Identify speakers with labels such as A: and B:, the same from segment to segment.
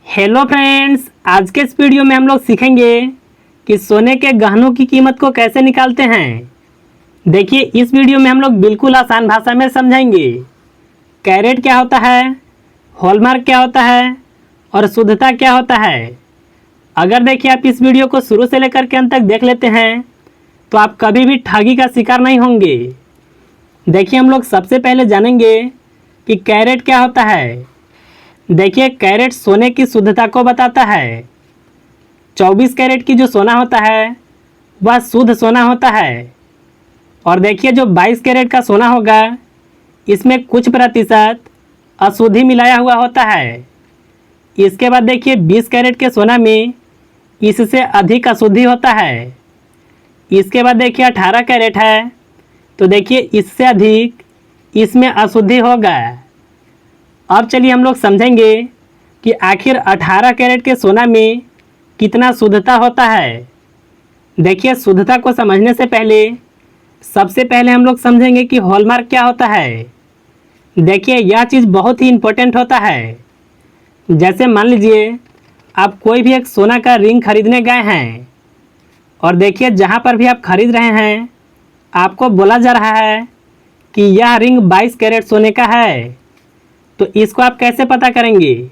A: Hello friends, आज के इस वीडियो में हम लोग सीखेंगे कि सोने के गहनों की कीमत को कैसे निकालते हैं। देखिए, इस वीडियो में हम लोग बिल्कुल आसान भाषा में समझाएंगे कैरेट क्या होता है, हॉलमार्क क्या होता है और शुद्धता क्या होता है। अगर देखिए आप इस वीडियो को शुरू से लेकर के अंत तक देख लेते हैं तो आप कभी भी ठगी का शिकार नहीं होंगे। देखिए, हम लोग सबसे पहले जानेंगे कि कैरेट क्या होता है। देखिए, कैरेट सोने की शुद्धता को बताता है। 24 कैरेट की जो सोना होता है वह शुद्ध सोना होता है। और देखिए, जो 22 कैरेट का सोना होगा इसमें कुछ प्रतिशत अशुद्धि मिलाया हुआ होता है। इसके बाद देखिए, 20 कैरेट के सोना में इससे अधिक अशुद्धि होता है। इसके बाद देखिए 18 कैरेट है तो देखिए इससे अधिक इसमें अशुद्धि होगा। अब चलिए हम लोग समझेंगे कि आखिर 18 कैरेट के सोना में कितना शुद्धता होता है। देखिए, शुद्धता को समझने से पहले सबसे पहले हम लोग समझेंगे कि हॉलमार्क क्या होता है। देखिए, यह चीज़ बहुत ही इम्पोर्टेंट होता है। जैसे मान लीजिए आप कोई भी एक सोना का रिंग खरीदने गए हैं और देखिए जहाँ पर भी आप खरीद रहे हैं आपको बोला जा रहा है कि यह रिंग 22 कैरेट सोने का है। तो इसको आप कैसे पता करेंगे?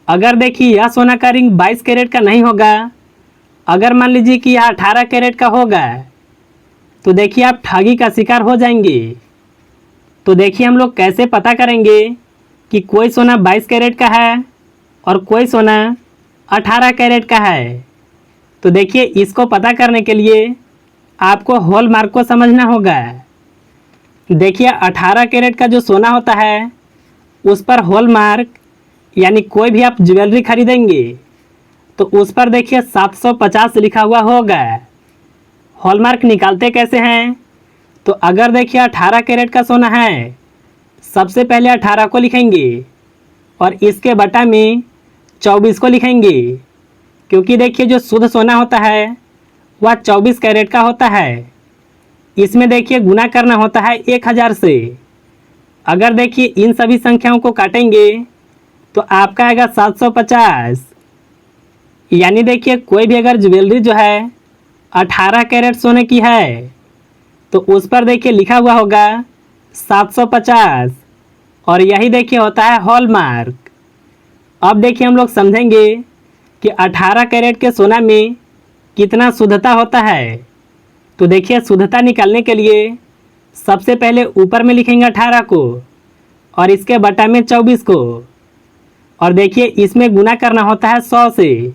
A: अगर देखिए यह सोना का रिंग 22 कैरेट का नहीं होगा, अगर मान लीजिए कि यह 18 कैरेट का होगा तो देखिए आप ठगी का शिकार हो जाएंगे। तो देखिए हम लोग कैसे पता करेंगे कि कोई सोना 22 कैरेट का है और कोई सोना 18 कैरेट का है। तो देखिए, इसको पता करने के लिए आपको हॉलमार्क को समझना होगा। देखिए, 18 कैरेट का जो सोना होता है उस पर हॉलमार्क यानी कोई भी आप ज्वेलरी खरीदेंगे तो उस पर देखिए 750 लिखा हुआ होगा। हॉलमार्क निकालते कैसे हैं? तो अगर देखिए 18 कैरेट का सोना है, सबसे पहले 18 को लिखेंगे और इसके बटा में 24 को लिखेंगे, क्योंकि देखिए जो शुद्ध सोना होता है वह 24 कैरेट का होता है। इसमें देखिए गुना करना होता है 1000 से। अगर देखिए इन सभी संख्याओं को काटेंगे तो आपका आएगा 750। यानी देखिए कोई भी अगर ज्वेलरी जो है 18 कैरेट सोने की है तो उस पर देखिए लिखा हुआ होगा 750 और यही देखिए होता है हॉलमार्क। अब देखिए हम लोग समझेंगे कि 18 कैरेट के सोना में कितना शुद्धता होता है। तो देखिए, शुद्धता निकालने के लिए सबसे पहले ऊपर में लिखेंगे 18 को और इसके बटा में 24 को और देखिए इसमें गुना करना होता है 100 से।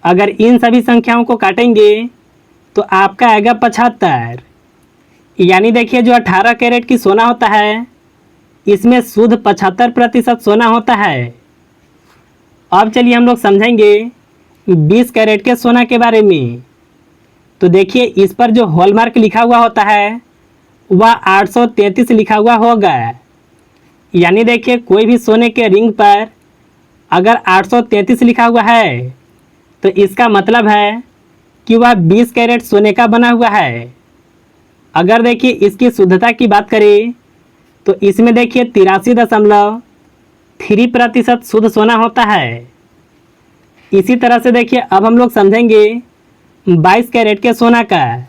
A: अगर इन सभी संख्याओं को काटेंगे तो आपका आएगा 75। यानी देखिए जो 18 कैरेट की सोना होता है इसमें शुद्ध 75% सोना होता है। अब चलिए हम लोग समझेंगे 20 कैरेट के सोना के बारे में। तो देखिए इस पर जो हॉलमार्क लिखा हुआ होता है वह 833 लिखा हुआ होगा। यानी देखिए कोई भी सोने के रिंग पर अगर 833 लिखा हुआ है तो इसका मतलब है कि वह 20 कैरेट सोने का बना हुआ है। अगर देखिए इसकी शुद्धता की बात करें तो इसमें देखिए 83.3% शुद्ध सोना होता है। इसी तरह से देखिए अब हम लोग समझेंगे 22 कैरेट के सोना का।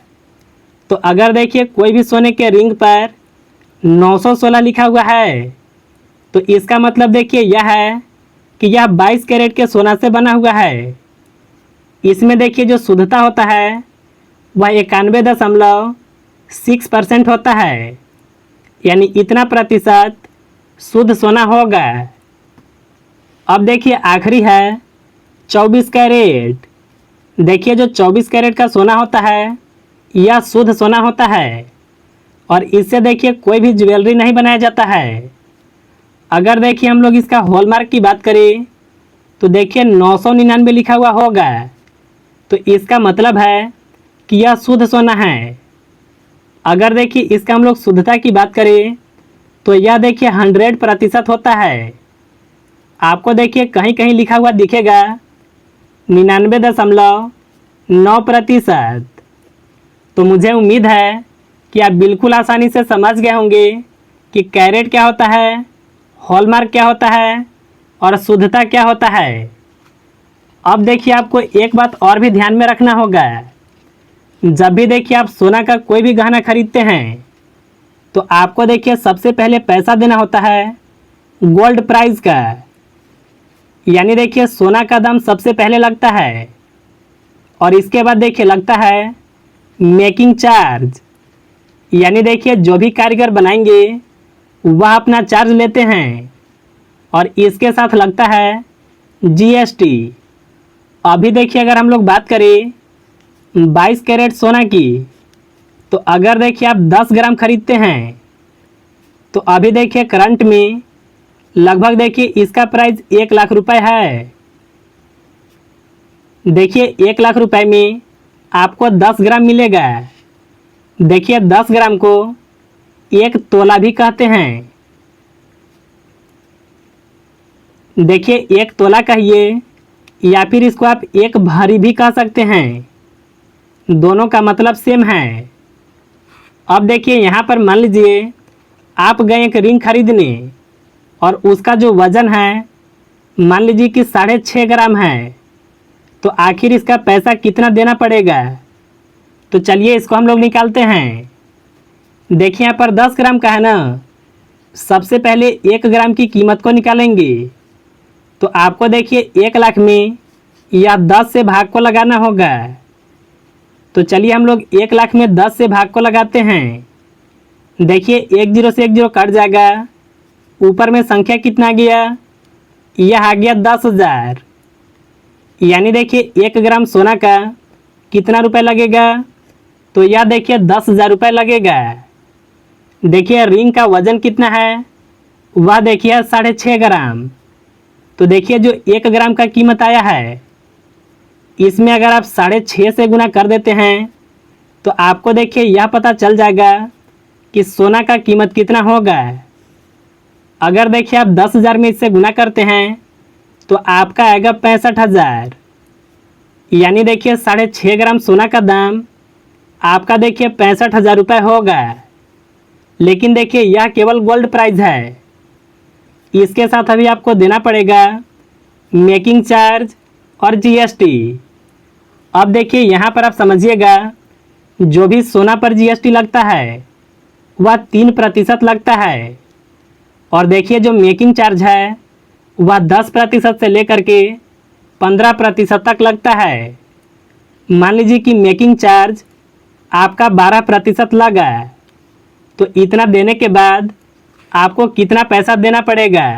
A: तो अगर देखिए कोई भी सोने के रिंग पर 916 लिखा हुआ है तो इसका मतलब देखिए यह है कि यह 22 कैरेट के सोना से बना हुआ है। इसमें देखिए जो शुद्धता होता है वह 91.6% होता है। यानी इतना प्रतिशत शुद्ध सोना होगा। अब देखिए आखिरी है 24 कैरेट। देखिए जो 24 कैरेट का सोना होता है यह शुद्ध सोना होता है और इससे देखिए कोई भी ज्वेलरी नहीं बनाया जाता है। अगर देखिए हम लोग इसका हॉलमार्क की बात करें तो देखिए 999 लिखा हुआ होगा। तो इसका मतलब है कि यह शुद्ध सोना है। अगर देखिए इसका हम लोग शुद्धता की बात करें तो यह देखिए 100% होता है। आपको देखिए कहीं कहीं लिखा हुआ दिखेगा 99.9%। तो मुझे उम्मीद है कि आप बिल्कुल आसानी से समझ गए होंगे कि कैरेट क्या होता है, हॉलमार्क क्या होता है और शुद्धता क्या होता है। अब देखिए आपको एक बात और भी ध्यान में रखना होगा। जब भी देखिए आप सोना का कोई भी गहना खरीदते हैं तो आपको देखिए सबसे पहले पैसा देना होता है गोल्ड प्राइस का। यानी देखिए सोना का दाम सबसे पहले लगता है और इसके बाद देखिए लगता है मेकिंग चार्ज। यानी देखिए जो भी कारीगर बनाएंगे वह अपना चार्ज लेते हैं और इसके साथ लगता है जीएसटी। अभी देखिए अगर हम लोग बात करें 22 कैरेट सोना की, तो अगर देखिए आप 10 ग्राम खरीदते हैं तो अभी देखिए करंट में लगभग देखिए इसका प्राइस 1 लाख रुपए है। देखिए 1 लाख रुपए में आपको 10 ग्राम मिलेगा। देखिए 10 ग्राम को 1 तोला भी कहते हैं। देखिए 1 तोला कहिए या फिर इसको आप 1 भरी भी कह सकते हैं, दोनों का मतलब सेम है। अब देखिए यहाँ पर मान लीजिए आप गए एक रिंग खरीदने और उसका जो वजन है मान लीजिए कि 6.5 ग्राम है, तो आखिर इसका पैसा कितना देना पड़ेगा। तो चलिए इसको हम लोग निकालते हैं। देखिए यहाँ पर 10 ग्राम का है ना, सबसे पहले 1 ग्राम की कीमत को निकालेंगे तो आपको देखिए 1 लाख में या 10 से भाग को लगाना होगा। तो चलिए हम लोग 1 लाख में 10 से भाग को लगाते हैं। देखिए 1 0 से 1 0 कट जाएगा, ऊपर में संख्या कितना आ गया, यह आ गया 10,000। यानी देखिए 1 ग्राम सोना का कितना रुपए लगेगा, तो यह देखिए 10,000 रुपये लगेगा। देखिए रिंग का वजन कितना है, वह देखिए 6.5 ग्राम। तो देखिए जो 1 ग्राम का कीमत आया है, इसमें अगर आप 6.5 से गुना कर देते हैं तो आपको देखिए यह पता चल जाएगा कि सोना का कीमत कितना होगा। अगर देखिए आप 10,000 में इससे गुना करते हैं तो आपका आएगा 65,000। यानी देखिए 6.5 ग्राम सोना का दाम आपका देखिए 65,000 रुपये होगा। लेकिन देखिए यह केवल गोल्ड प्राइस है, इसके साथ अभी आपको देना पड़ेगा मेकिंग चार्ज और जीएसटी। अब देखिए यहाँ पर आप समझिएगा, जो भी सोना पर जीएसटी लगता है वह 3% लगता है और देखिए जो मेकिंग चार्ज है वह 10% से लेकर के 15% तक लगता है। मान लीजिए कि मेकिंग चार्ज आपका 12% लगा, तो इतना देने के बाद आपको कितना पैसा देना पड़ेगा।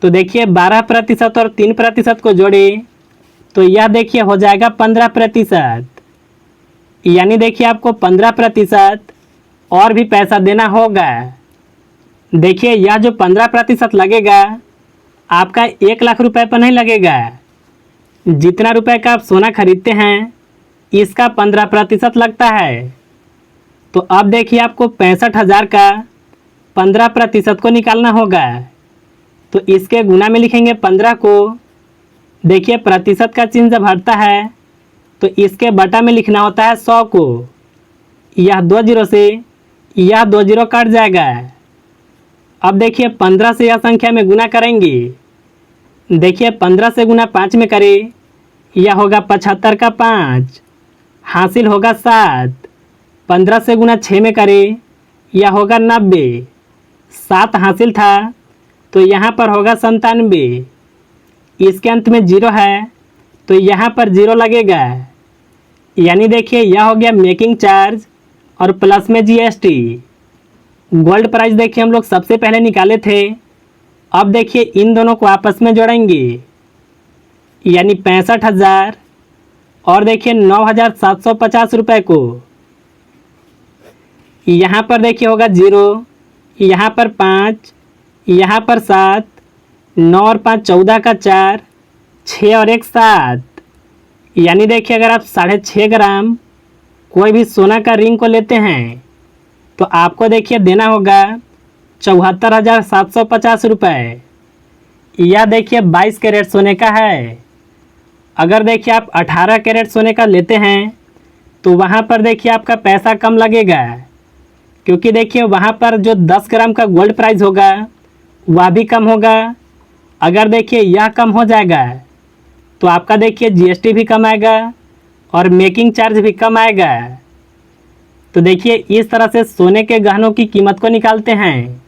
A: तो देखिए 12% और 3% को जोड़े तो यह देखिए हो जाएगा 15%। यानी देखिए आपको 15% और भी पैसा देना होगा। देखिए यह जो 15% लगेगा आपका 1 लाख रुपए पर नहीं लगेगा। जितना रुपए का आप सोना खरीदते हैं इसका 15% लगता है। तो अब देखिए आपको 65,000 का 15% को निकालना होगा। तो इसके गुना में लिखेंगे 15 को। देखिए प्रतिशत का चिन्ह जब हटता है तो इसके बटा में लिखना होता है 100 को। यह 2 0 से यह 2 0 कट जाएगा। अब देखिए 15 से यह संख्या में गुना करेंगे। देखिए 15 से गुना 5 में करें, यह होगा 75 का 5, हासिल होगा 7। 15 से गुना 6 में करें, यह होगा 90, 7 हासिल था तो यहाँ पर होगा 97। इसके अंत में 0 है तो यहाँ पर 0 लगेगा। यानी देखिए यह हो गया मेकिंग चार्ज और प्लस में जीएसटी। गोल्ड प्राइस देखिए हम लोग सबसे पहले निकाले थे। अब देखिए इन दोनों को आपस में जोड़ेंगे, यानी 65,000 और देखिए 9,750 रुपये को। यहाँ पर देखिए होगा 0, यहाँ पर 5, यहाँ पर 7, 9 और 5 14 का 4, 6 और 1 7। यानी देखिए अगर आप 6.5 ग्राम कोई भी सोना का रिंग को लेते हैं तो आपको देखिए देना होगा 74,750 रुपये। यह देखिए 22 कैरेट सोने का है। अगर देखिए आप 18 कैरेट सोने का लेते हैं तो वहाँ पर देखिए आपका पैसा कम लगेगा, क्योंकि देखिए वहाँ पर जो 10 ग्राम का गोल्ड प्राइस होगा वह भी कम होगा। अगर देखिए यह कम हो जाएगा तो आपका देखिए जीएसटी भी कम आएगा और मेकिंग चार्ज भी कम आएगा। तो देखिए इस तरह से सोने के गहनों की कीमत को निकालते हैं।